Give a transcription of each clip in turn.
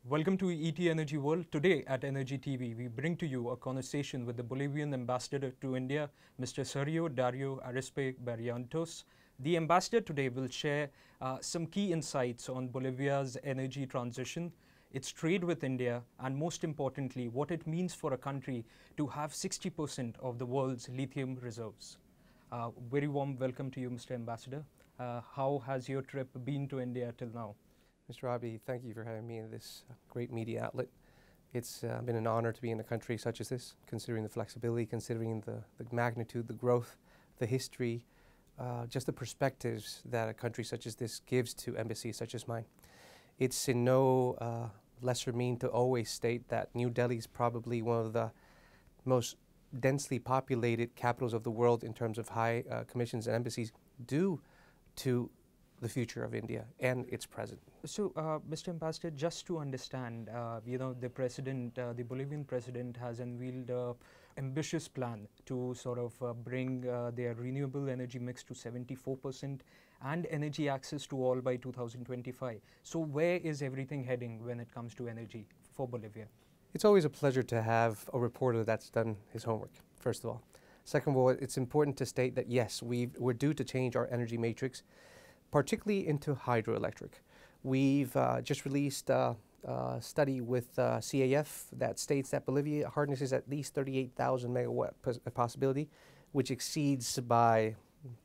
Welcome to ETEnergyWorld. Today at Energy TV, we bring to you a conversation with the Bolivian Ambassador to India, Mr. Sergio Dario Arispe Barrientos. The Ambassador today will share some key insights on Bolivia's energy transition, its trade with India, and most importantly, what it means for a country to have 60% of the world's lithium reserves. Very warm welcome to you, Mr. Ambassador. How has your trip been to India till now? Mr. Abdi, thank you for having me in this great media outlet. It's been an honor to be in a country such as this, considering the flexibility, considering the magnitude, the growth, the history, just the perspectives that a country such as this gives to embassies such as mine. It's in no lesser mean to always state that New Delhi is probably one of the most densely populated capitals of the world in terms of high commissions and embassies due to the future of India and its present. So, Mr. Ambassador, just to understand, the president, the Bolivian president has unveiled an ambitious plan to sort of bring their renewable energy mix to 74% and energy access to all by 2025. So, where is everything heading when it comes to energy for Bolivia? It's always a pleasure to have a reporter that's done his homework, first of all. Second of all, it's important to state that yes, we're due to change our energy matrix, particularly into hydroelectric. We've just released a study with CAF that states that Bolivia harnesses at least 38,000 megawatt possibility, which exceeds by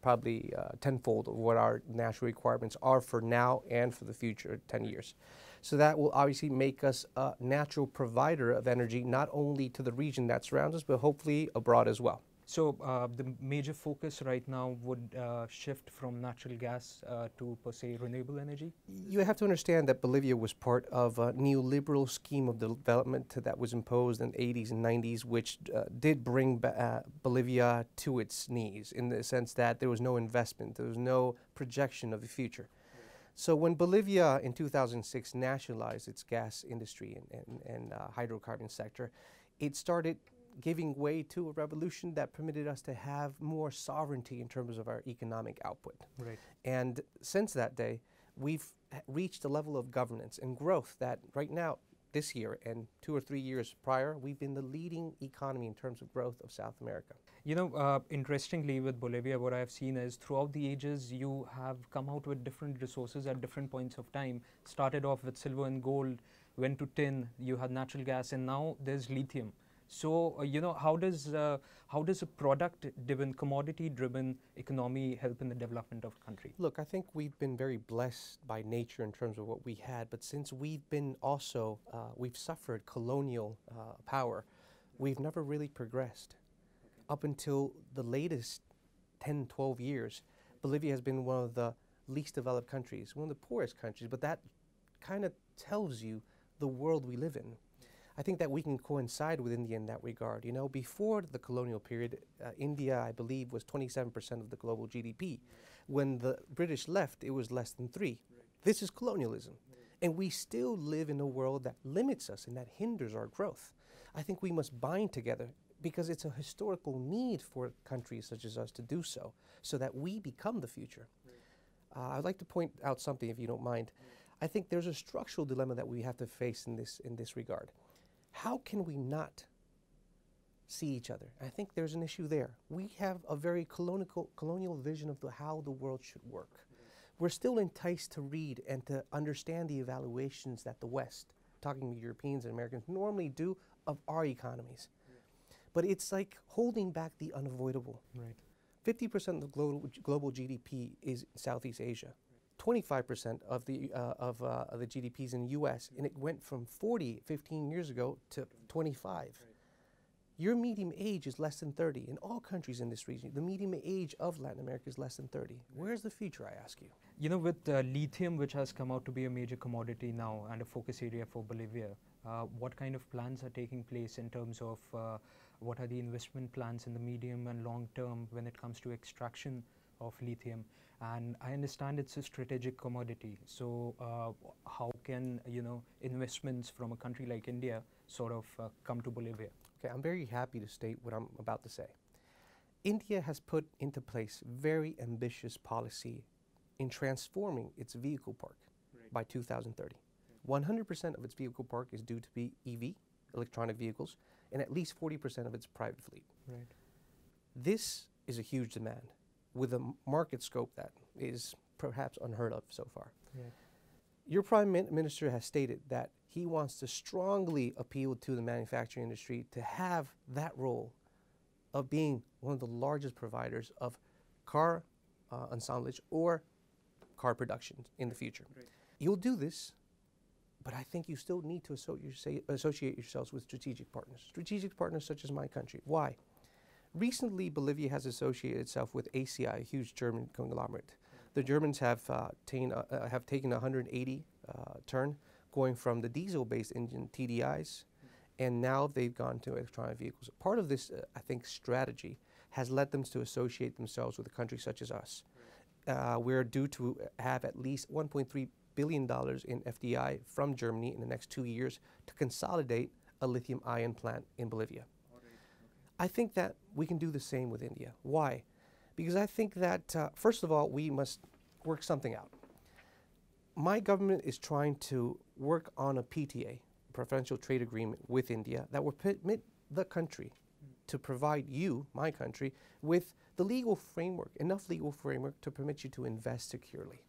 probably tenfold of what our national requirements are for now and for the future 10 years. So that will obviously make us a natural provider of energy, not only to the region that surrounds us, but hopefully abroad as well. So the major focus right now would shift from natural gas to, per se, renewable energy? You have to understand that Bolivia was part of a neoliberal scheme of development that was imposed in the 80s and 90s, which did bring Bolivia to its knees in the sense that there was no investment, there was no projection of the future. So when Bolivia in 2006 nationalized its gas industry and hydrocarbon sector, it started giving way to a revolution that permitted us to have more sovereignty in terms of our economic output. Right. And since that day, we've reached a level of governance and growth that right now, this year and 2 or 3 years prior, we've been the leading economy in terms of growth of South America. You know, interestingly with Bolivia, what I've seen is throughout the ages, you have come out with different resources at different points of time. Started off with silver and gold, went to tin, you had natural gas, and now there's lithium. So, how does a product-driven, commodity-driven economy help in the development of a country? Look, I think we've been very blessed by nature in terms of what we had, but since we've been also, we've suffered colonial power, we've never really progressed. Up until the latest 10, 12 years, Bolivia has been one of the least developed countries, one of the poorest countries, but that kind of tells you the world we live in. I think that we can coincide with India in that regard. You know, before the colonial period, India, I believe, was 27% of the global GDP. When the British left, it was less than 3%. This is colonialism. And we still live in a world that limits us and that hinders our growth. I think we must bind together because it's a historical need for countries such as us to do so that we become the future. I'd like to point out something, if you don't mind. I think there's a structural dilemma that we have to face in this regard. How can we not see each other? I think there's an issue there. We have a very colonial vision of how the world should work. We're still enticed to read and to understand the evaluations that the West, talking to Europeans and Americans, normally do of our economies. But it's like holding back the unavoidable. Right. 50% of the global GDP is Southeast Asia. 25% of the GDPs in the U.S., and it went from 15 years ago to 25. Right. Your median age is less than 30 in all countries in this region. The median age of Latin America is less than 30. Where's the future, I ask you? You know, with lithium, which has come out to be a major commodity now and a focus area for Bolivia, what kind of plans are taking place in terms of what are the investment plans in the medium and long term when it comes to extraction of lithium? And I understand it's a strategic commodity. So how can, investments from a country like India sort of come to Bolivia? Okay, I'm very happy to state what I'm about to say. India has put into place very ambitious policy in transforming its vehicle park by 2030. 100% of its vehicle park is due to be EV, electronic vehicles, and at least 40% of its private fleet. Right. This is a huge demand with a market scope that is perhaps unheard of so far. Right. Your Prime Minister has stated that he wants to strongly appeal to the manufacturing industry to have that role of being one of the largest providers of car assemblage or car production in the future. Right. You'll do this, but I think you still need to associate yourselves with strategic partners such as my country. Why? Recently, Bolivia has associated itself with ACI, a huge German conglomerate. The Germans have taken a 180 turn, going from the diesel-based engine TDIs, and now they've gone to electronic vehicles. Part of this, I think, strategy has led them to associate themselves with a country such as us. We're due to have at least $1.3 billion in FDI from Germany in the next 2 years to consolidate a lithium-ion plant in Bolivia. I think that we can do the same with India. Why? Because I think that, first of all, we must work something out. My government is trying to work on a PTA, preferential trade agreement with India, that will permit the country to provide you, my country, with the legal framework, enough legal framework to permit you to invest securely.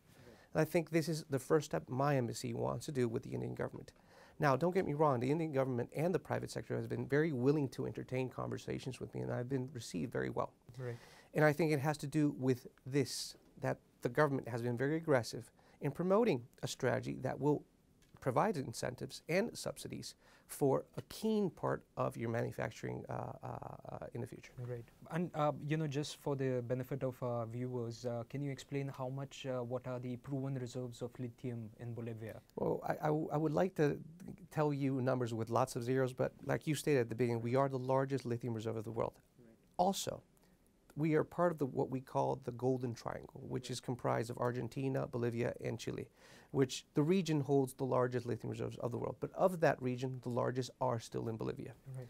And I think this is the first step my embassy wants to do with the Indian government. Now, don't get me wrong, the Indian government and the private sector has been very willing to entertain conversations with me, and I've been received very well. Right. And I think it has to do with this, that the government has been very aggressive in promoting a strategy that will provide incentives and subsidies for a keen part of your manufacturing in the future. Right. And, you know, just for the benefit of our viewers, can you explain how much, what are the proven reserves of lithium in Bolivia? Well, I would like to tell you numbers with lots of zeros, but like you stated at the beginning, we are the largest lithium reserve of the world. Right. Also, we are part of what we call the Golden Triangle, which is comprised of Argentina, Bolivia, and Chile, which the region holds the largest lithium reserves of the world. But of that region, the largest are still in Bolivia. Right.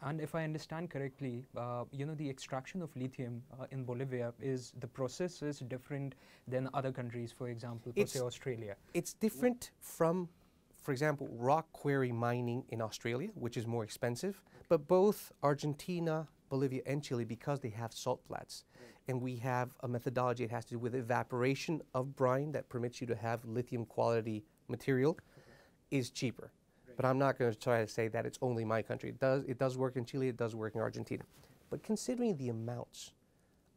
And if I understand correctly, you know, the extraction of lithium in Bolivia the process is different than other countries, for example, say Australia. It's different from, for example, rock quarry mining in Australia, which is more expensive, but both Argentina, Bolivia, and Chile, because they have salt flats, and we have a methodology that has to do with evaporation of brine that permits you to have lithium quality material, is cheaper. But I'm not going to try to say that it's only my country. It does work in Chile, it does work in Argentina. But considering the amounts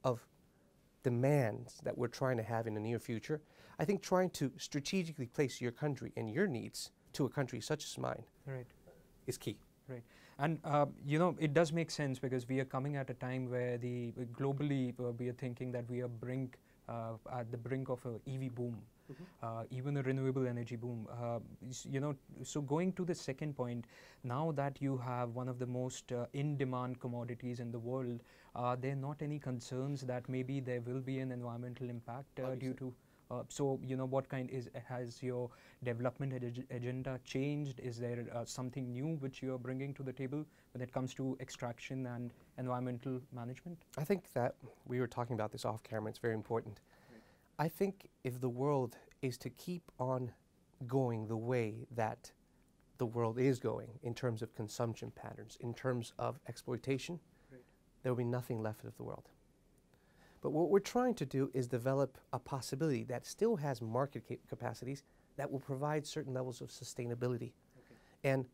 of demands that we're trying to have in the near future, I think trying to strategically place your country and your needs to a country such as mine is key. Right. And, you know, it does make sense because we are coming at a time where globally we are thinking that we are at the brink of an EV boom, even a renewable energy boom. You know, so going to the second point, now that you have one of the most in-demand commodities in the world, are there not any concerns that maybe there will be an environmental impact due to so, you know, has your development agenda changed? Is there something new which you are bringing to the table when it comes to extraction and environmental management? I think that we were talking about this off camera, it's very important. I think if the world is to keep on going the way that the world is going in terms of consumption patterns, in terms of exploitation, there will be nothing left of the world. But what we're trying to do is develop a possibility that still has market capacities that will provide certain levels of sustainability and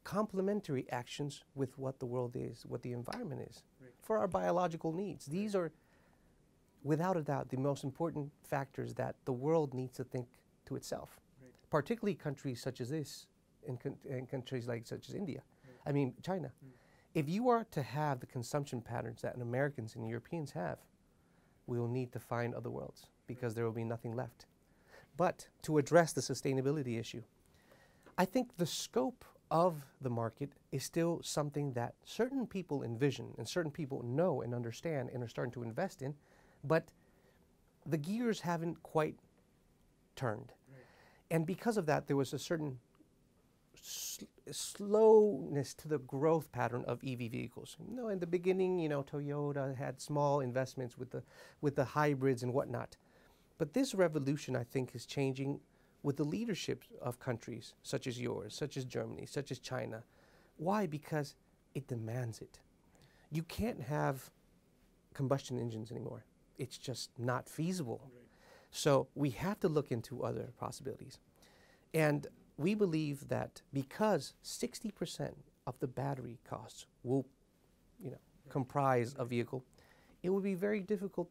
complementary actions with what the world is, what the environment is, for our biological needs. These are, without a doubt, the most important factors that the world needs to think to itself, particularly countries such as this and countries such as India, I mean China. If you are to have the consumption patterns that Americans and Europeans have, we will need to find other worlds because there will be nothing left. But to address the sustainability issue, I think the scope of the market is still something that certain people envision and certain people know and understand and are starting to invest in, but the gears haven't quite turned. And because of that, there was a certain slowness to the growth pattern of EV vehicles. You know, in the beginning, you know, Toyota had small investments with the hybrids and whatnot. But this revolution, I think, is changing with the leadership of countries such as yours, such as Germany, such as China. Why? Because it demands it. You can't have combustion engines anymore. It's just not feasible. Right. So we have to look into other possibilities. And we believe that because 60% of the battery costs will, comprise a vehicle, it would be very difficult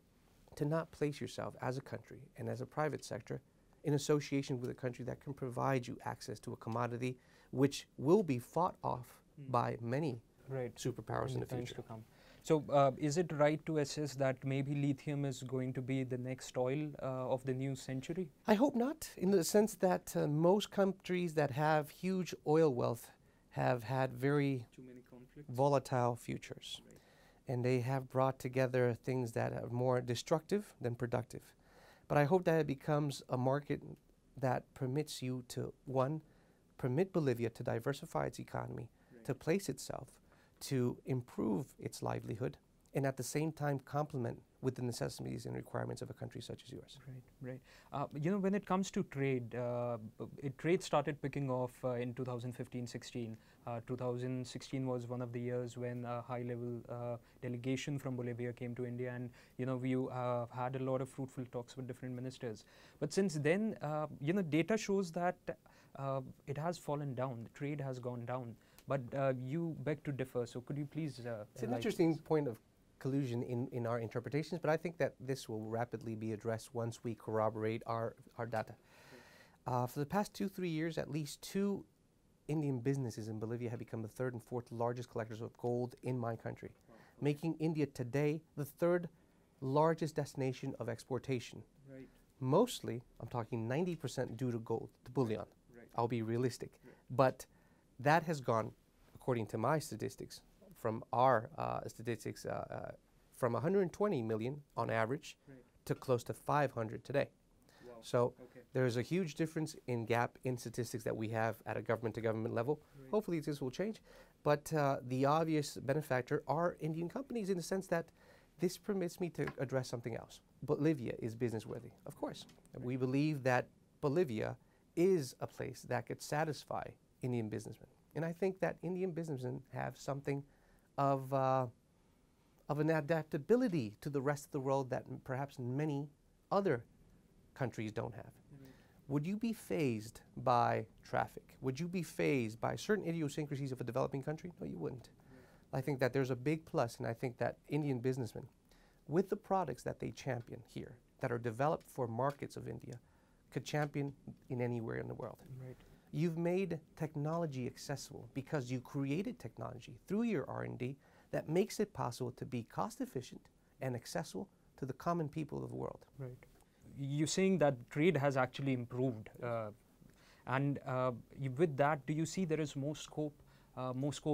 to not place yourself as a country and as a private sector in association with a country that can provide you access to a commodity which will be fought off by many superpowers in the future. To come. So is it right to assess that maybe lithium is going to be the next oil of the new century? I hope not, in the sense that most countries that have huge oil wealth have had very volatile futures. Right. And they have brought together things that are more destructive than productive. But I hope that it becomes a market that permits you to, one, permit Bolivia to diversify its economy, to place itself, to improve its livelihood, and at the same time complement with the necessities and requirements of a country such as yours. Right. When it comes to trade, trade started picking off in 2015-16. 2016 was one of the years when a high-level delegation from Bolivia came to India, and we had a lot of fruitful talks with different ministers. But since then, data shows that it has fallen down. The trade has gone down. But you beg to differ. So could you please? It's an interesting point of collusion in our interpretations, but I think that this will rapidly be addressed once we corroborate our data. For the past 2-3 years, at least 2 Indian businesses in Bolivia have become the 3rd and 4th largest collectors of gold in my country, making India today the 3rd largest destination of exportation. Right. Mostly, I'm talking 90% due to gold, to bullion. Right. I'll be realistic. Right. But that has gone, according to my statistics, from our statistics, from 120 million on average to close to 500 today. Wow. So there's a huge difference in gap in statistics that we have at a government-to-government level. Right. Hopefully this will change. But the obvious benefactor are Indian companies in the sense that this permits me to address something else. Bolivia is business-worthy, of course. Right. We believe that Bolivia is a place that could satisfy Indian businessmen. And I think that Indian businessmen have something of an adaptability to the rest of the world that perhaps many other countries don't have. Right. Would you be fazed by traffic? Would you be fazed by certain idiosyncrasies of a developing country? No, you wouldn't. Right. I think that there's a big plus, and I think that Indian businessmen, with the products that they champion here, that are developed for markets of India, could champion in anywhere in the world. Right. You've made technology accessible because you created technology through your R&D that makes it possible to be cost efficient and accessible to the common people of the world. Right. You're saying that trade has actually improved, and with that, do you see there is more scope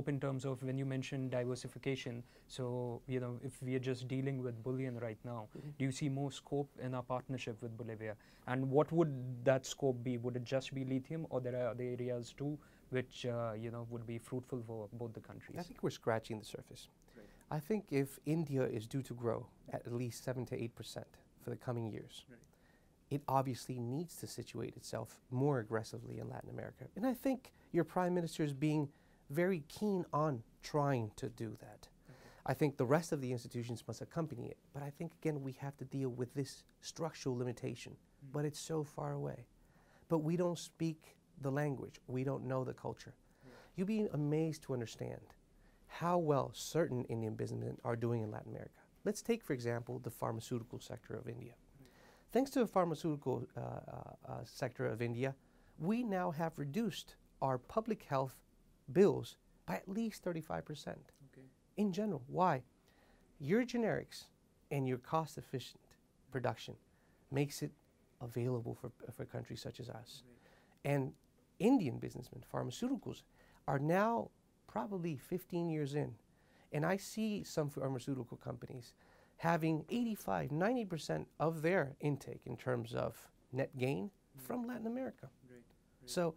in terms of when you mention diversification? So if we are just dealing with bullion right now, do you see more scope in our partnership with Bolivia? And what would that scope be? Would it just be lithium, or there are other areas too which would be fruitful for both the countries? I think we're scratching the surface. Right. I think if India is due to grow at least 7 to 8% for the coming years, right, it obviously needs to situate itself more aggressively in Latin America. And I think your Prime Minister is being very keen on trying to do that. Okay. I think the rest of the institutions must accompany it. But I think, again, we have to deal with this structural limitation. But it's so far away. But we don't speak the language. We don't know the culture. You'd be amazed to understand how well certain Indian businessmen are doing in Latin America. Let's take, for example, the pharmaceutical sector of India. Thanks to the pharmaceutical sector of India, we now have reduced our public health bills by at least 35% in general. Why? Your generics and your cost-efficient production makes it available for countries such as us. Right. And Indian businessmen, pharmaceuticals, are now probably 15 years in. And I see some pharmaceutical companies having 85, 90% of their intake in terms of net gain from Latin America. Right. Right. So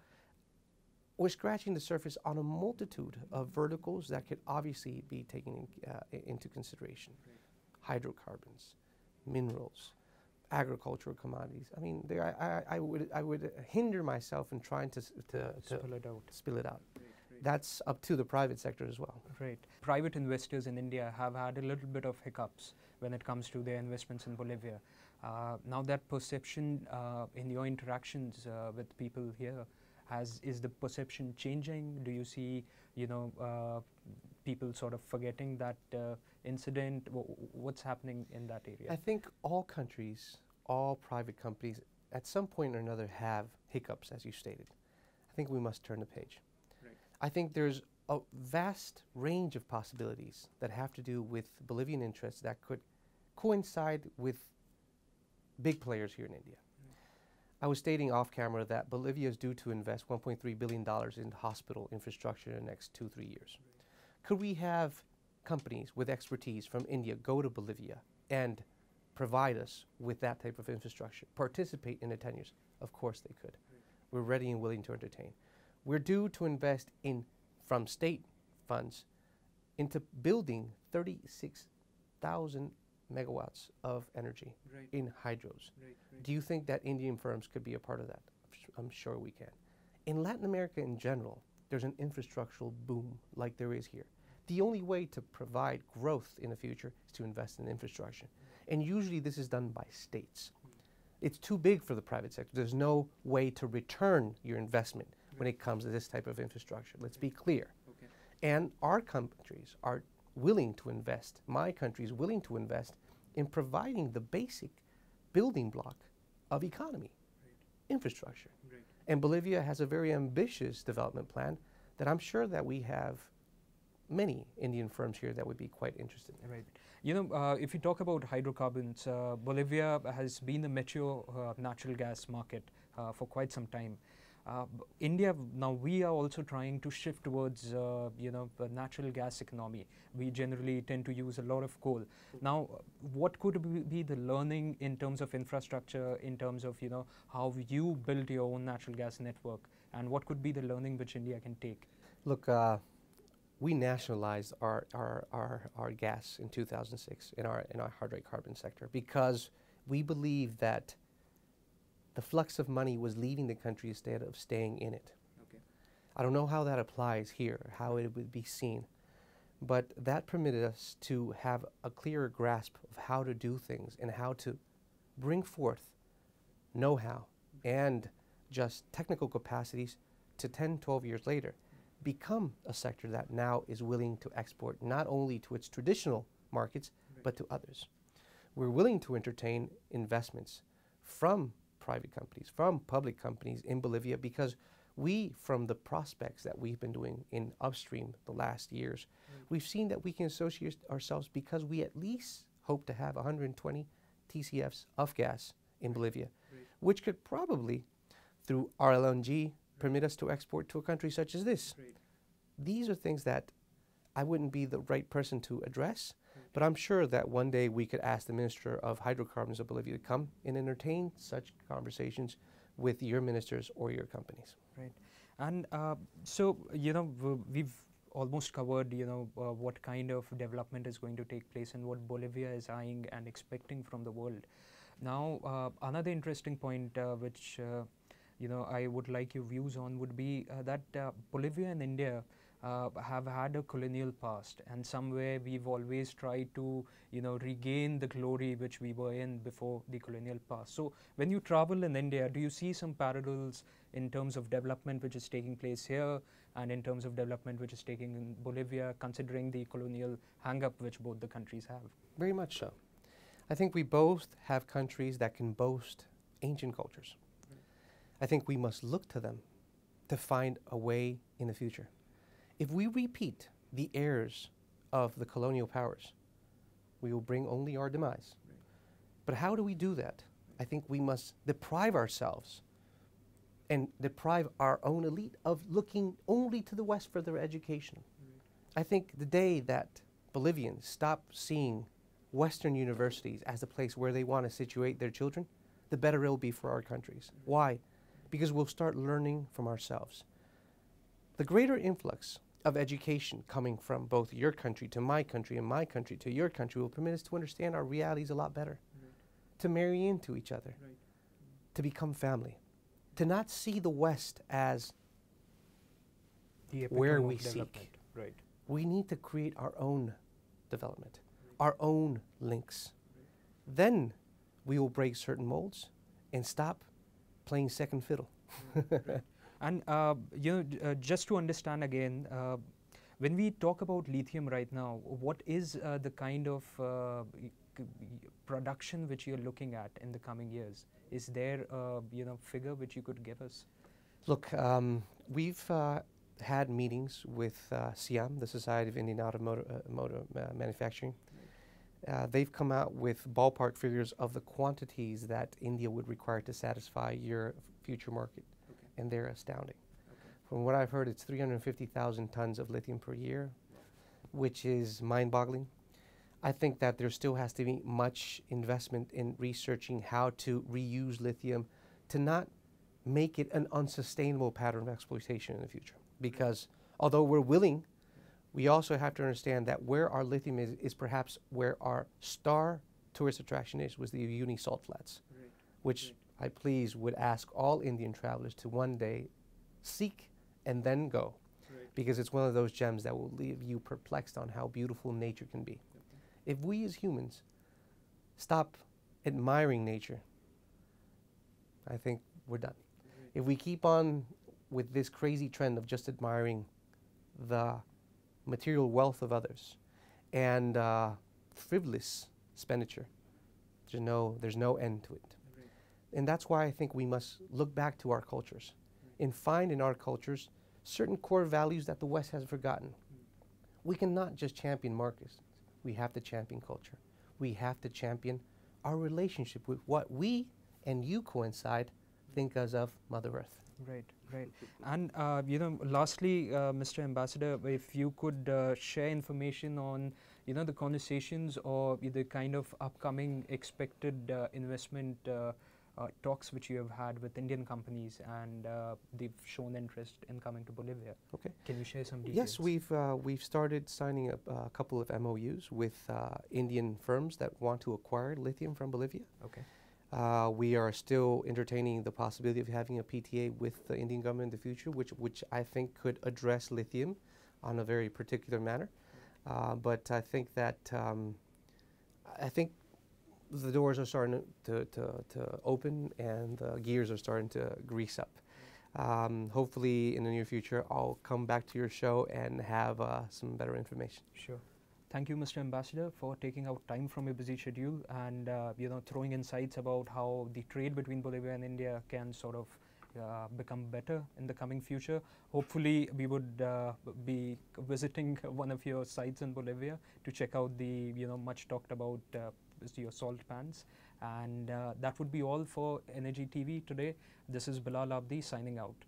we're scratching the surface on a multitude of verticals that could obviously be taken into consideration. Right. Hydrocarbons, minerals, agricultural commodities. I mean, I would hinder myself in trying to Spill it out. spill it out. Right, right. That's up to the private sector as well. Right. Private investors in India have had a little bit of hiccups when it comes to their investments in Bolivia. Now that perception in your interactions with people here, is the perception changing? Do you see, people sort of forgetting that incident? What's happening in that area? I think all countries, all private companies, at some point or another have hiccups, as you stated. I think we must turn the page. Right. I think there's a vast range of possibilities that have to do with Bolivian interests that could coincide with big players here in India. I was stating off camera that Bolivia is due to invest $1.3 billion in hospital infrastructure in the next 2-3 years. Could we have companies with expertise from India go to Bolivia and provide us with that type of infrastructure, participate in the 10 years? Of course they could. We're ready and willing to entertain. We're due to invest from state funds into building 36,000 megawatts of energy in hydros. Do you think that Indian firms could be a part of that? I'm sure we can. In Latin America in general, there's an infrastructural boom like there is here. The only way to provide growth in the future is to invest in infrastructure. And usually this is done by states. It's too big for the private sector. There's no way to return your investment when it comes to this type of infrastructure. Let's be clear. Okay. And our countries are willing to invest, my country is willing to invest in providing the basic building block of economy, infrastructure. And Bolivia has a very ambitious development plan that I'm sure that we have many Indian firms here that would be quite interested in. Right. If you talk about hydrocarbons, Bolivia has been a mature natural gas market for quite some time. India, now we are also trying to shift towards, the natural gas economy. We generally tend to use a lot of coal. Now, what could be the learning in terms of infrastructure, in terms of, how you build your own natural gas network, and what could be the learning which India can take? Look, we nationalized our gas in 2006 in our hydrocarbon sector because we believe that the flux of money was leaving the country instead of staying in it. Okay. I don't know how that applies here, how it would be seen, but that permitted us to have a clearer grasp of how to do things and how to bring forth know-how and just technical capacities to 10, 12 years later become a sector that now is willing to export not only to its traditional markets, but to others. We're willing to entertain investments from private companies, from public companies in Bolivia, because we, from the prospects that we've been doing in upstream the last years, we've seen that we can associate ourselves because we at least hope to have 120 TCFs of gas in Bolivia, which could probably, through our LNG, permit us to export to a country such as this. These are things that I wouldn't be the right person to address, but I'm sure that one day we could ask the Minister of Hydrocarbons of Bolivia to come and entertain such conversations with your ministers or your companies. Right. And so, we've almost covered, what kind of development is going to take place and what Bolivia is eyeing and expecting from the world. Now, another interesting point which, I would like your views on would be that Bolivia and India have had a colonial past, and somewhere we've always tried to, regain the glory which we were in before the colonial past. So when you travel in India, do you see some parallels in terms of development which is taking place here and in terms of development which is taking in Bolivia, considering the colonial hang-up which both the countries have? Very much so. I think we both have countries that can boast ancient cultures. I think we must look to them to find a way in the future. If we repeat the errors of the colonial powers, we will bring only our demise. But how do we do that? I think we must deprive ourselves and deprive our own elite of looking only to the West for their education. I think the day that Bolivians stop seeing Western universities as the place where they want to situate their children, the better it will be for our countries. Why? Because we'll start learning from ourselves. The greater influx of education coming from both your country to my country and my country to your country will permit us to understand our realities a lot better. to marry into each other, to become family, to not see the West as The where epitome we of seek. development. Right. We need to create our own development, our own links. Then we will break certain molds and stop playing second fiddle. And just to understand again, when we talk about lithium right now, what is the kind of production which you're looking at in the coming years? Is there a figure which you could give us? Look, we've had meetings with SIAM, the Society of Indian Automotive Manufacturing. They've come out with ballpark figures of the quantities that India would require to satisfy your future market, and they're astounding. From what I've heard, it's 350,000 tons of lithium per year, which is mind-boggling. I think that there still has to be much investment in researching how to reuse lithium to not make it an unsustainable pattern of exploitation in the future. Because although we're willing, we also have to understand that where our lithium is perhaps where our star tourist attraction is, was the Uni Salt Flats, which I please would ask all Indian travelers to one day seek and then go, because it's one of those gems that will leave you perplexed on how beautiful nature can be. If we as humans stop admiring nature, I think we're done. If we keep on with this crazy trend of just admiring the material wealth of others and frivolous expenditure, there's no end to it. And that's why I think we must look back to our cultures and find in our cultures certain core values that the West has forgotten. We cannot just champion markets. We have to champion culture. We have to champion our relationship with what we and you coincide think of Mother Earth. Right, right. And lastly, Mr. Ambassador, if you could share information on the conversations or the kind of upcoming expected investment talks which you have had with Indian companies, and they've shown interest in coming to Bolivia. Okay. Can you share some details? Yes, we've started signing up a couple of MOUs with Indian firms that want to acquire lithium from Bolivia. Okay. We are still entertaining the possibility of having a PTA with the Indian government in the future, which I think could address lithium on a very particular manner. But I think that the doors are starting to open and the gears are starting to grease up. Hopefully in the near future I'll come back to your show and have some better information. Sure. Thank you, Mr. Ambassador, for taking out time from your busy schedule and throwing insights about how the trade between Bolivia and India can sort of become better in the coming future. Hopefully, we would be visiting one of your sites in Bolivia to check out the much talked about your salt pans. And that would be all for Energy TV today. This is Bilal Abdi signing out.